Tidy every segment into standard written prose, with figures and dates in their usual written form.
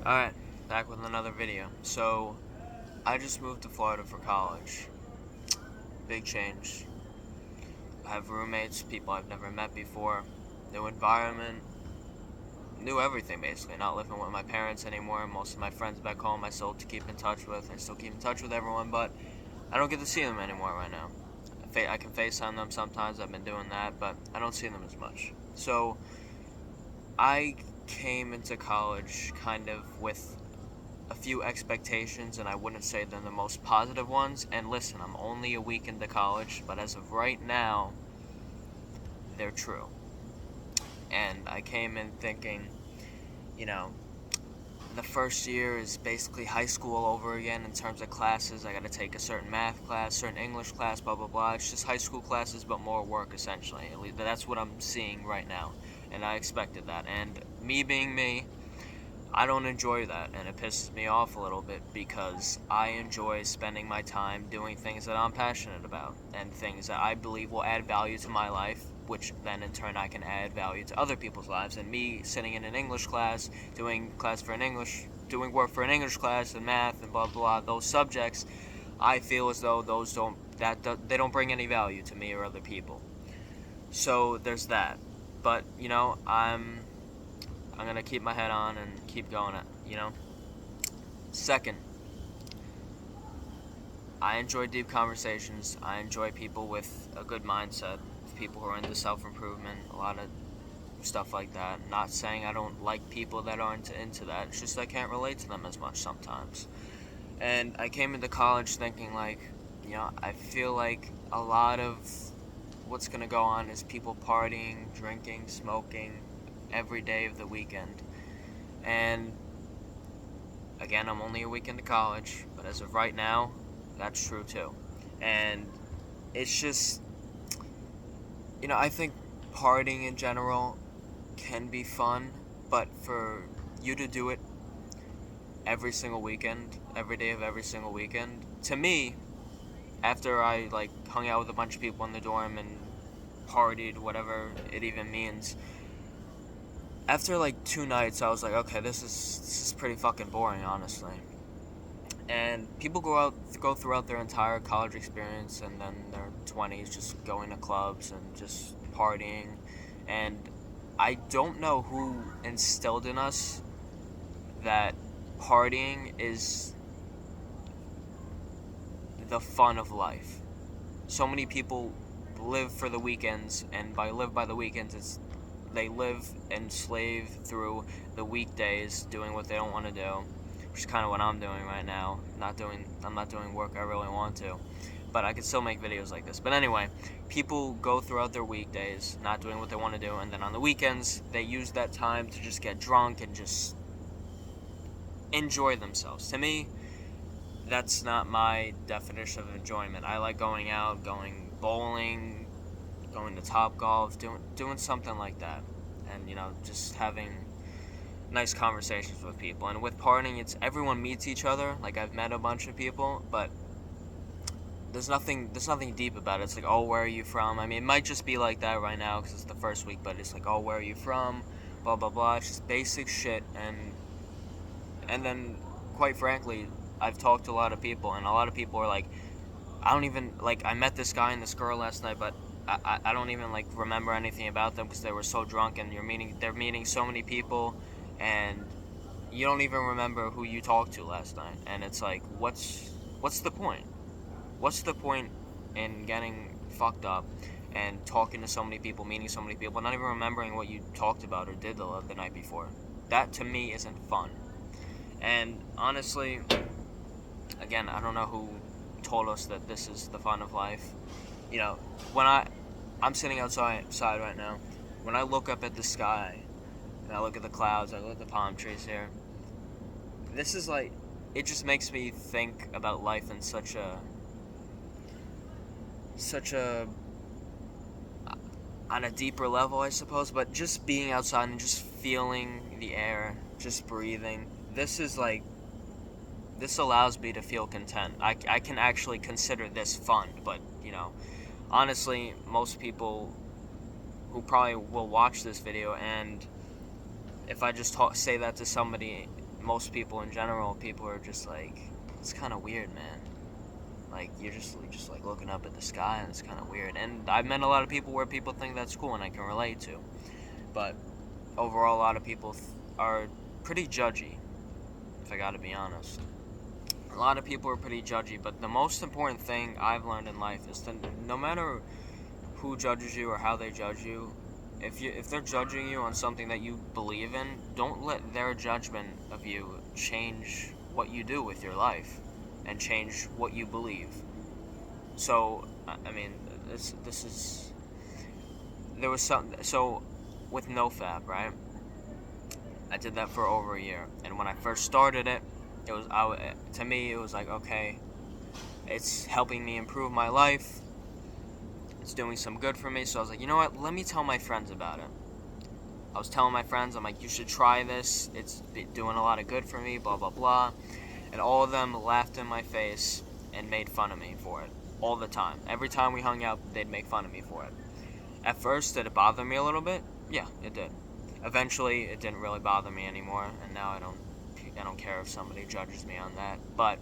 Alright, back with another video. So, I just moved to Florida for college. Big change. I have roommates, people I've never met before, new environment, new everything basically. Not living with my parents anymore. Most of my friends back home I still keep in touch with. I still keep in touch with everyone, but I don't get to see them anymore right now. I can FaceTime them sometimes, I've been doing that, but I don't see them as much. So, I came into college kind of with a few expectations, and I wouldn't say they're the most positive ones. And listen, I'm only a week into college, but as of right now, they're true. And I came in thinking, you know, the first year is basically high school all over again in terms of classes. I gotta take a certain math class, certain English class, blah blah blah. It's just high school classes, but more work essentially. At least that's what I'm seeing right now, and I expected that. And me being me, I don't enjoy that, and it pisses me off a little bit because I enjoy spending my time doing things that I'm passionate about and things that I believe will add value to my life, which then in turn I can add value to other people's lives. And me sitting in an English class, doing work for an English class and math and blah blah, those subjects, I feel as though they don't bring any value to me or other people. So there's that. But I'm gonna keep my head on and keep going. Second, I enjoy deep conversations. I enjoy people with a good mindset, people who are into self-improvement, a lot of stuff like that. Not saying I don't like people that aren't into that. It's just I can't relate to them as much sometimes. And I came into college thinking I feel like a lot of what's gonna go on is people partying, drinking, smoking every day of the weekend. And again, I'm only a week into college, but as of right now, that's true too. And it's just, I think partying in general can be fun, but for you to do it every single weekend, every day of every single weekend, to me, after I hung out with a bunch of people in the dorm and partied, whatever it even means, after 2 nights, I was like, okay, this is pretty fucking boring, honestly. And people go throughout their entire college experience and then their 20s just going to clubs and just partying. And I don't know who instilled in us that partying is the fun of life. So many people live for the weekends, and by live by the weekends, it's they live enslaved through the weekdays doing what they don't want to do, which is kind of what I'm doing right now. I'm not doing work I really want to, but I can still make videos like this. But anyway, people go throughout their weekdays not doing what they want to do, and then on the weekends they use that time to just get drunk and just enjoy themselves. To me, that's not my definition of enjoyment. I like going out, going bowling, going to Topgolf, doing something like that, and just having nice conversations with people. And with partying, it's everyone meets each other. Like, I've met a bunch of people, but there's nothing deep about it. It's like, oh, where are you from? I mean, it might just be like that right now because it's the first week, but it's like, oh, where are you from? Blah blah blah. It's just basic shit. And then, quite frankly, I've talked to a lot of people, and a lot of people are like, I don't even, I met this guy and this girl last night, but I don't even remember anything about them because they were so drunk, and they're meeting so many people, and you don't even remember who you talked to last night. And it's like, what's the point? What's the point in getting fucked up and talking to so many people, meeting so many people, not even remembering what you talked about or did the night before? That to me isn't fun. And honestly, again, I don't know who told us that this is the fun of life. When I'm sitting outside right now, when I look up at the sky and I look at the clouds, I look at the palm trees here, this is it just makes me think about life in such a on a deeper level, I suppose. But just being outside and just feeling the air, just breathing, this allows me to feel content. I can actually consider this fun. But honestly, most people who probably will watch this video, and if I just say that to somebody most people in general, people are just like, it's kind of weird, man. Like, you're just like looking up at the sky, and it's kind of weird. And I've met a lot of people where people think that's cool, and I can relate to. But overall, a lot of people are pretty judgy, if I gotta be honest. A lot of people are pretty judgy, but the most important thing I've learned in life is that no matter who judges you or how they judge you, if they're judging you on something that you believe in, don't let their judgment of you change what you do with your life and change what you believe. So, I mean, this is, there was something, so with NoFap, right? I did that for over a year, and when I first started it, to me it was like, okay, it's helping me improve my life, it's doing some good for me. So I was like, you know what, let me tell my friends about it. I was telling my friends, I'm like, you should try this, it's doing a lot of good for me, blah blah blah. And all of them laughed in my face and made fun of me for it all the time. Every time we hung out, they'd make fun of me for it. At first, did it bother me a little bit? Yeah, it did. Eventually, it didn't really bother me anymore, and now I don't care if somebody judges me on that. But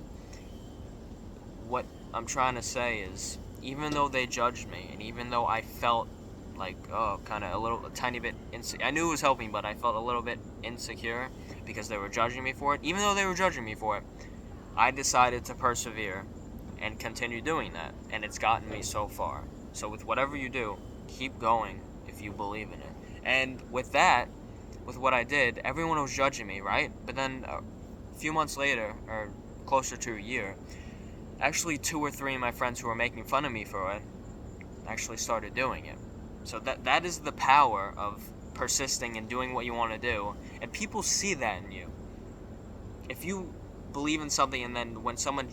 what I'm trying to say is, even though they judged me, and even though I felt like, kind of a tiny bit I knew it was helping, but I felt a little bit insecure because they were judging me for it. Even though they were judging me for it, I decided to persevere and continue doing that, and it's gotten me so far. So with whatever you do, keep going if you believe in it. And with that, with what I did, everyone was judging me, right? But then a few months later, or closer to a year, actually 2 or 3 of my friends who were making fun of me for it actually started doing it. So that is the power of persisting and doing what you want to do, and people see that in you. If you believe in something, and then when someone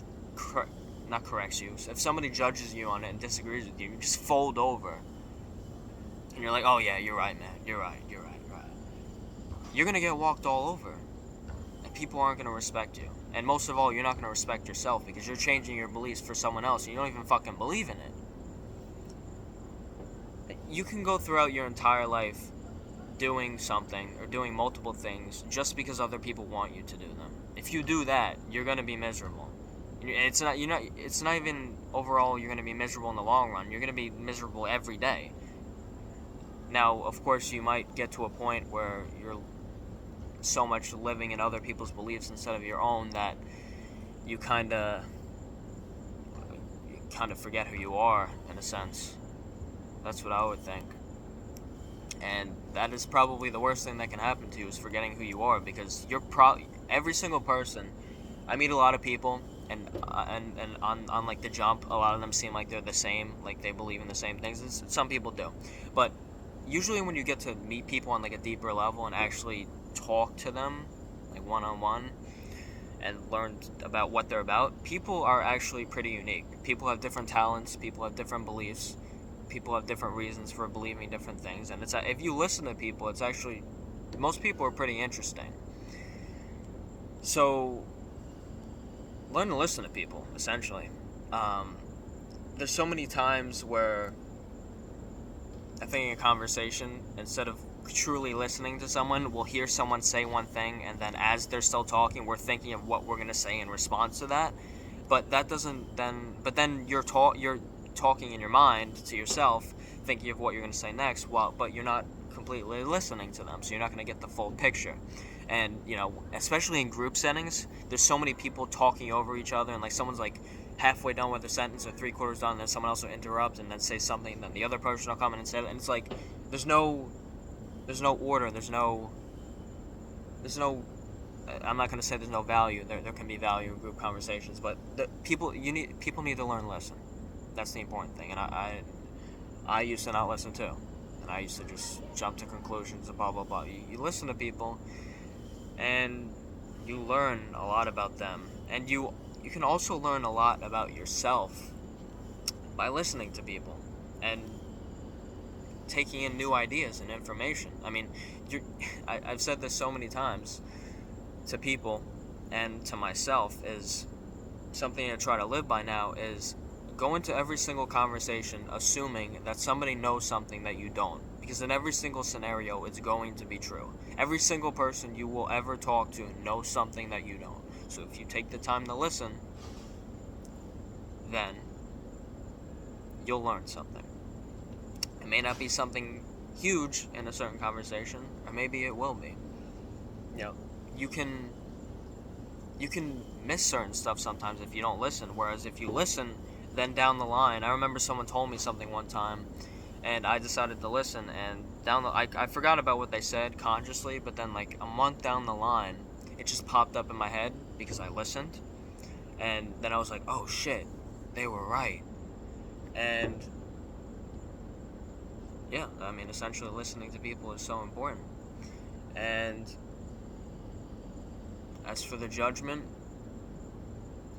not corrects you, so if somebody judges you on it and disagrees with you, you just fold over, and you're like, oh yeah, you're right, man, you're right. You're gonna get walked all over, and people aren't gonna respect you. And most of all, you're not gonna respect yourself, because you're changing your beliefs for someone else, and you don't even fucking believe in it. You can go throughout your entire life doing something or doing multiple things just because other people want you to do them. If you do that, you're gonna be miserable. It's not even overall you're gonna be miserable in the long run. You're gonna be miserable every day. Now, of course, you might get to a point where you're so much living in other people's beliefs instead of your own that you kind of forget who you are, in a sense. That's what I would think. And that is probably the worst thing that can happen to you, is forgetting who you are, because every single person, I meet a lot of people, and on like the jump, a lot of them seem like they're the same, like they believe in the same things, and some people do. But usually when you get to meet people on like a deeper level and actually talk to them like one-on-one and learn about what they're about, people are actually pretty unique. People have different talents, people have different beliefs, people have different reasons for believing different things, and it's, if you listen to people, it's actually, most people are pretty interesting. So learn to listen to people, essentially. There's so many times where I think in a conversation, instead of truly listening to someone, we'll hear someone say one thing, and then as they're still talking, we're thinking of what we're going to say in response to that. But that doesn't then, but then you're talking in your mind to yourself, thinking of what you're going to say next, but you're not completely listening to them, so you're not going to get the full picture. And, especially in group settings, there's so many people talking over each other, and like someone's like halfway done with a sentence or 3/4 done, and then someone else will interrupt and then say something, and then the other person will come in and say it, and it's like there's no order, there's no I'm not going to say there's no value. There can be value in group conversations, but people need to learn to listen. That's the important thing. And I used to not listen too, and I used to just jump to conclusions and blah blah blah. You listen to people, and you learn a lot about them, and you can also learn a lot about yourself by listening to people and taking in new ideas and information. I mean, I've said this so many times to people and to myself, is something I try to live by now, is go into every single conversation assuming that somebody knows something that you don't. Because in every single scenario, it's going to be true. Every single person you will ever talk to knows something that you don't. So if you take the time to listen, then you'll learn something. It may not be something huge in a certain conversation, or maybe it will be. You know, you can miss certain stuff sometimes if you don't listen, whereas if you listen, then down the line, I remember someone told me something one time, and I decided to listen, and I forgot about what they said consciously, but then like a month down the line, it just popped up in my head because I listened, and then I was like, oh shit, they were right. And yeah, I mean, essentially listening to people is so important. And as for the judgment,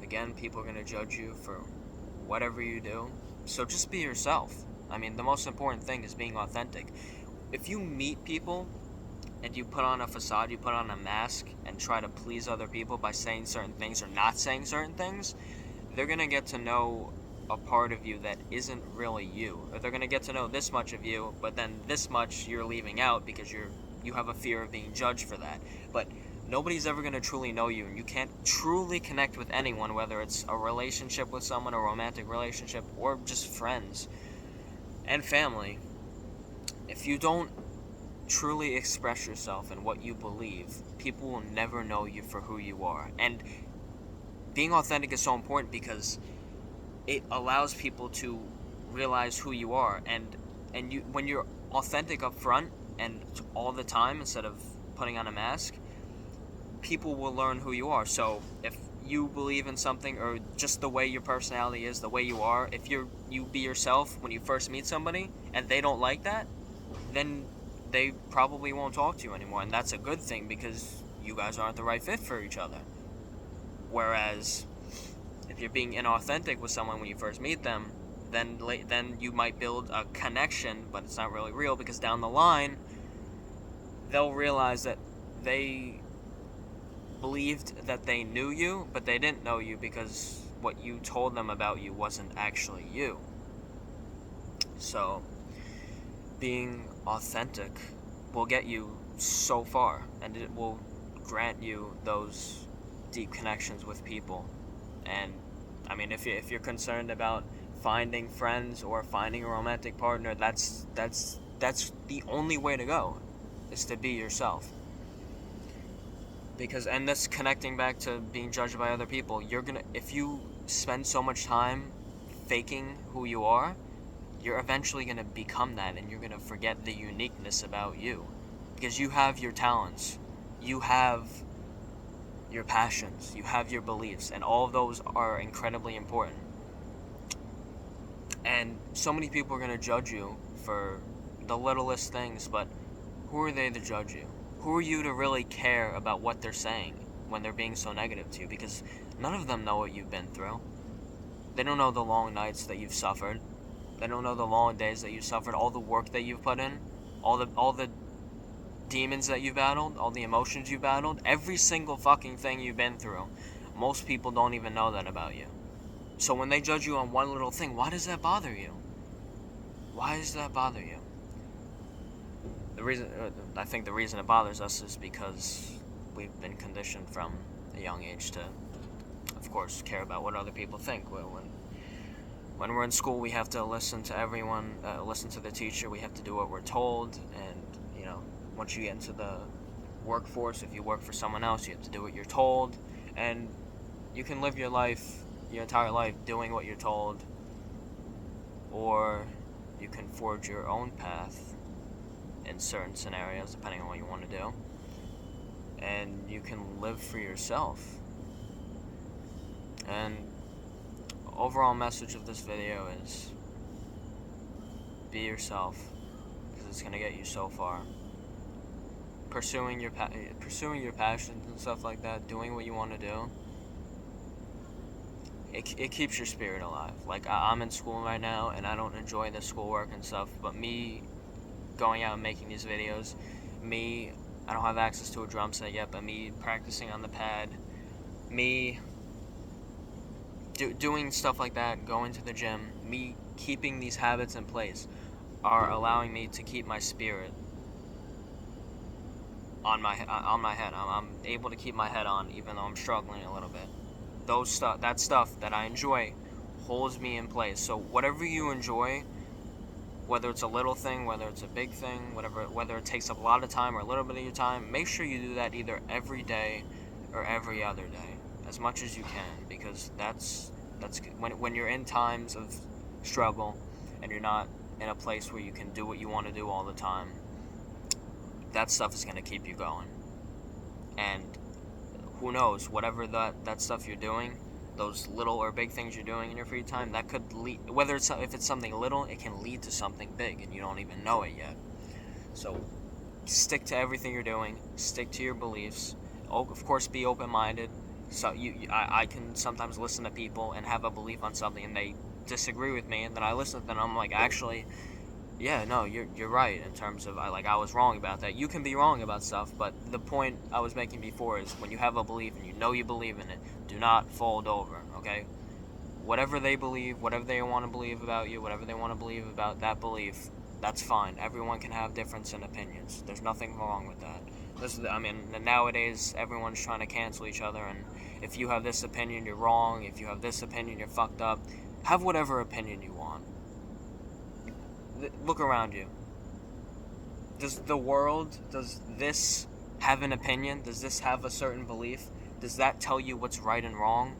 again, people are going to judge you for whatever you do, so just be yourself. I mean, the most important thing is being authentic. If you meet people and you put on a facade, you put on a mask and try to please other people by saying certain things or not saying certain things, they're going to get to know a part of you that isn't really you. Or they're going to get to know this much of you, but then this much you're leaving out because you have a fear of being judged for that. But nobody's ever going to truly know you, and you can't truly connect with anyone, whether it's a relationship with someone, a romantic relationship, or just friends and family, if you don't truly express yourself and what you believe. People will never know you for who you are. And being authentic is so important because it allows people to realize who you are, and you, when you're authentic up front and all the time instead of putting on a mask, people will learn who you are. So if you believe in something, or just the way your personality is, the way you are, if you be yourself when you first meet somebody and they don't like that, then they probably won't talk to you anymore, and that's a good thing because you guys aren't the right fit for each other. Whereas if you're being inauthentic with someone when you first meet them, then you might build a connection, but it's not really real, because down the line they'll realize that they believed that they knew you, but they didn't know you because what you told them about you wasn't actually you. So being authentic will get you so far, and it will grant you those deep connections with people. And I mean, if you're concerned about finding friends or finding a romantic partner, that's the only way to go, is to be yourself. Because, and this connecting back to being judged by other people, if you spend so much time faking who you are, you're eventually going to become that, and you're going to forget the uniqueness about you. Because you have your talents, you have your passions, you have your beliefs, and all of those are incredibly important. And so many people are going to judge you for the littlest things, but who are they to judge you? Who are you to really care about what they're saying when they're being so negative to you? Because none of them know what you've been through. They don't know the long nights that you've suffered. They don't know the long days that you've suffered, all the work that you've put in, all the demons that you've battled, all the emotions you've battled, every single fucking thing you've been through. Most people don't even know that about you. So when they judge you on one little thing, why does that bother you? Why does that bother you? I think the reason it bothers us is because we've been conditioned from a young age to, of course, care about what other people think. When we're in school, we have to listen to everyone, listen to the teacher. We have to do what we're told, and once you get into the workforce, if you work for someone else, you have to do what you're told, and you can live your entire life doing what you're told, or you can forge your own path in certain scenarios, depending on what you want to do, and you can live for yourself. And overall message of this video is be yourself, because it's going to get you so far. Pursuing your passions and stuff like that, doing what you want to do, it keeps your spirit alive. Like, I'm in school right now, and I don't enjoy the schoolwork and stuff, but me going out and making these videos, I don't have access to a drum set yet, but me practicing on the pad, me doing stuff like that, going to the gym, me keeping these habits in place, are allowing me to keep my spirit on my head. I'm able to keep my head on even though I'm struggling a little bit. That stuff that I enjoy holds me in place. So whatever you enjoy, whether it's a little thing, whether it's a big thing, whether it takes up a lot of time or a little bit of your time, make sure you do that either every day or every other day, as much as you can, because that's when you're in times of struggle and you're not in a place where you can do what you want to do all the time, that stuff is going to keep you going. And who knows, whatever that stuff you're doing, those little or big things you're doing in your free time, that could lead, if it's something little, it can lead to something big and you don't even know it yet. So stick to everything you're doing, stick to your beliefs. Of course, be open-minded. So I can sometimes listen to people and have a belief on something and they disagree with me, and then I listen to them and I'm like, actually, yeah, no, you're right in terms of I was wrong about that. You can be wrong about stuff, but the point I was making before is when you have a belief and you know you believe in it, do not fold over, okay? Whatever they believe, whatever they want to believe about you, whatever they want to believe about that belief, that's fine. Everyone can have difference in opinions. There's nothing wrong with that. Nowadays everyone's trying to cancel each other, and if you have this opinion, you're wrong. If you have this opinion, you're fucked up. Have whatever opinion you want. Look around you. Does this have an opinion? Does this have a certain belief? Does that tell you what's right and wrong?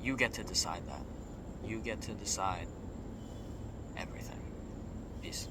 You get to decide that. You get to decide everything. Peace.